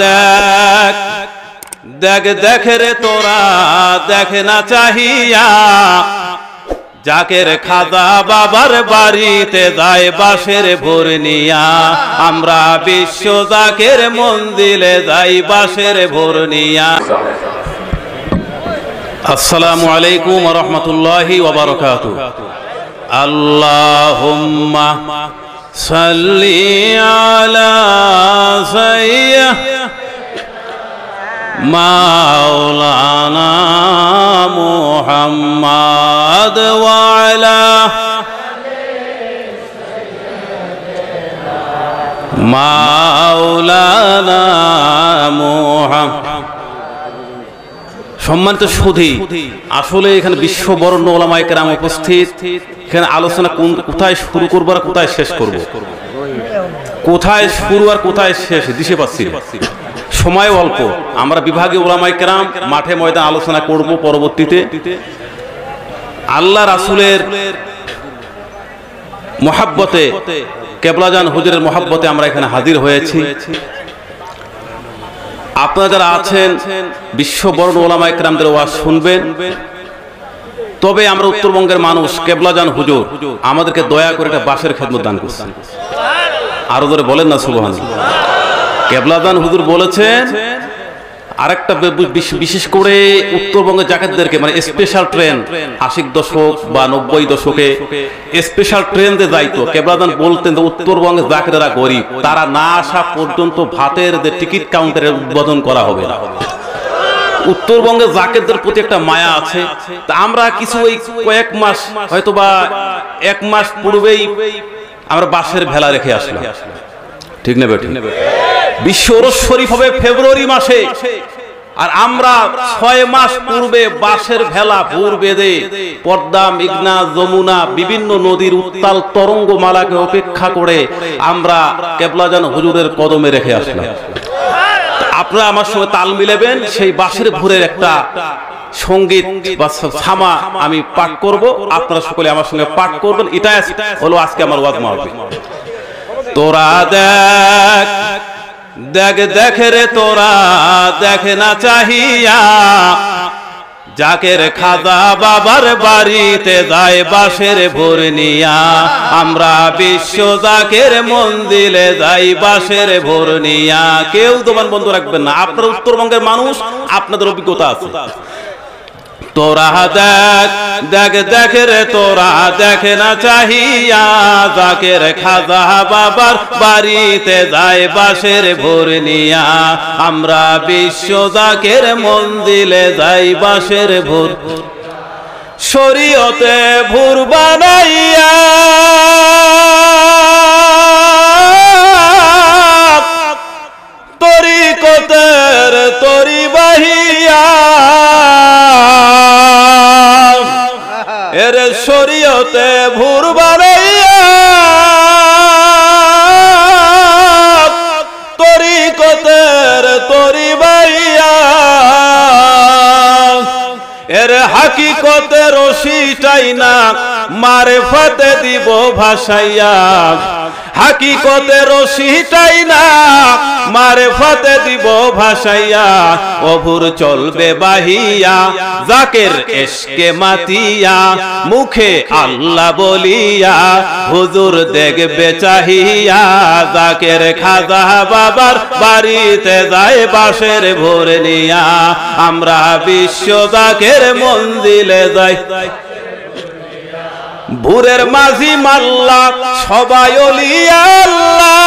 দেখ দেখ দেখ রে তোরা দেখ না চাহিয়া জাকের খাজা বাবার বাড়িতে যায় বাঁশের ভোর নিয়া আমরা বিশ্ব জাকের মন্দিরে যাই বাঁশের ভোর নিয়া। আসসালামু আলাইকুম ওয়া রাহমাতুল্লাহি ওয়া বারাকাতুহু। আল্লাহুম্মা সাল্লি আলা সাইয়্যিদিনা মাওলানা মুহাম্মদ ওয়া আলা মাওলানা মুহাম্মদ। সম্মানিত সুধী, আসলে এখানে বিশ্ববরণ্য ওলামায়ে কেরাম উপস্থিত। এখানে আলোচনা কোথায় শুরু করবো আর কোথায় শেষ করব, কোথায় শুরু আর কোথায় শেষ দিশে পাচ্ছি। সময় অল্প, আমরা বিভাগীয় ওলামায়ে কেরাম মাঠে ময়দান আলোচনা করব পরবর্তীতে। আল্লাহ রাসূলের মহব্বতে, কেবলাজান হুজুরের মহব্বতে আমরা এখানে হাজির হয়েছি। আপনারা যারা আছেন বিশ্ববরণ্য ওলামায়ে কেরামদের ওয়াজ শুনবেন। তবে আমরা উত্তরবঙ্গের মানুষ, কেবলাজান হুজুর আমাদেরকে দয়া করে একটা বাঁশের খেদমত দান করছেন। আরো ধরে বলেন না সুবহানাল্লাহ। কেবলাজান হুজুর বলেছেন আরেকটা বিশেষ করে উত্তরবঙ্গের জাকাতদেরকে, মানে স্পেশাল ট্রেন ৮০ দশক বা ৯০ দশকে স্পেশাল ট্রেন দিয়ে যাইতো। কেবলাজান বলতেন যে উত্তরবঙ্গের জাকাতেরা গরিব, তারা না আসা পর্যন্ত ভাতের যে টিকিট কাউন্টারের উদ্বোধন করা হবে না। উত্তরবঙ্গের জাকাতদের প্রতি একটা মায়া আছে। তা আমরা কিছু ওই কয়েক মাস, হয়তো বা ১ মাস পূর্বেই আমরা বাঁশের ভেলা রেখে আসলাম, ঠিক না বেঠিক? বিশ্ব ওরস শরীফ হবে ফেব্রুয়ারি মাসে, আর আমরা ৬ মাস পূর্বে বাঁশের ভেলা ভোর বেঁধে পদ্মা, মেঘনা, যমুনা বিভিন্ন নদীর উত্তাল তরঙ্গমালাকে উপেক্ষা করে আমরা কেবলাজান হুজুরের কদমে রেখে আসলাম। আপনারা আমার সঙ্গে তাল মিলাবেন, সেই বাঁশের ভোরের একটা সঙ্গীত বা ছামা আমি পাঠ করব, আপনারা সকলে আমার সঙ্গে পাঠ করবেন। এটাই হলো আজকে আমার ওয়াজ মাহফিল। তোরা দেখ দেখ দেখ রে তোরা দেখ না চাহিয়া জাকের খাজা বাবার বাড়িতে যায় বাঁশের ভোর নিয়া আমরা বিশ্ব জাকের মন্দিরে যাই বাঁশের ভোর নিয়া। কেউ দোকান বন্ধ রাখবেন না, আপনারা উত্তরবঙ্গের মানুষ, আপনাদের অভিজ্ঞতা আছে। তোরা দেখ দেখ দেখ রে তোরা দেখ না চাহিয়া জাকের খাজা বাবার বাড়িতে যায় বাঁশের ভোর নিয়া আমরা বিশ্ব জাকের মন্দিরে যাই বাঁশের ভোর। শরীয়তে ভোর বানাইয়া তরিকতের তরি বাহিয়া এর শরীয়তে ভোর বানাইয়া তরিকতের তরি বাহিয়া এর হাকিকতে রশিটাই না মারেফতে দিব ভাসাইয়া হাকিকতে রশিটাই না মারেফতে দিব ভাসাইয়া অভুর চলবে বাহিয়া জাকের এশকে মাতিয়া মুখে আল্লাহ বলিয়া হুজুর দেখবে চাহিয়া জাকের খাজা বাবার বাড়িতে যায় বাঁশের ভোর নিয়া আমরা বিশ্ব জাকের মন্দিরে যাই। ভোরের মাঝি মাল্লা সবাই ওলিয়া আল্লাহ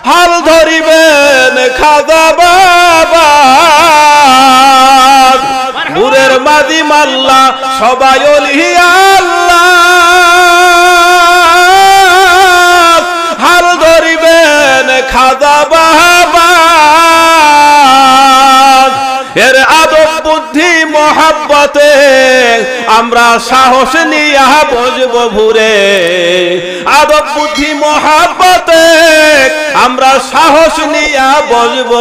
হাল ধরিবেন খাজা বাবা। ভোরের মাঝি মাল্লা সবাই ওলিয়া আল্লাহ হাল ধরিবেন খাজা বাবা। এর আদব বুদ্ধি মহাব্বতে আমরা সাহস নিয়া বসবো ভোরে আদব বুদ্ধি মহাব্বতে আমরা সাহস নিয়া বসবো।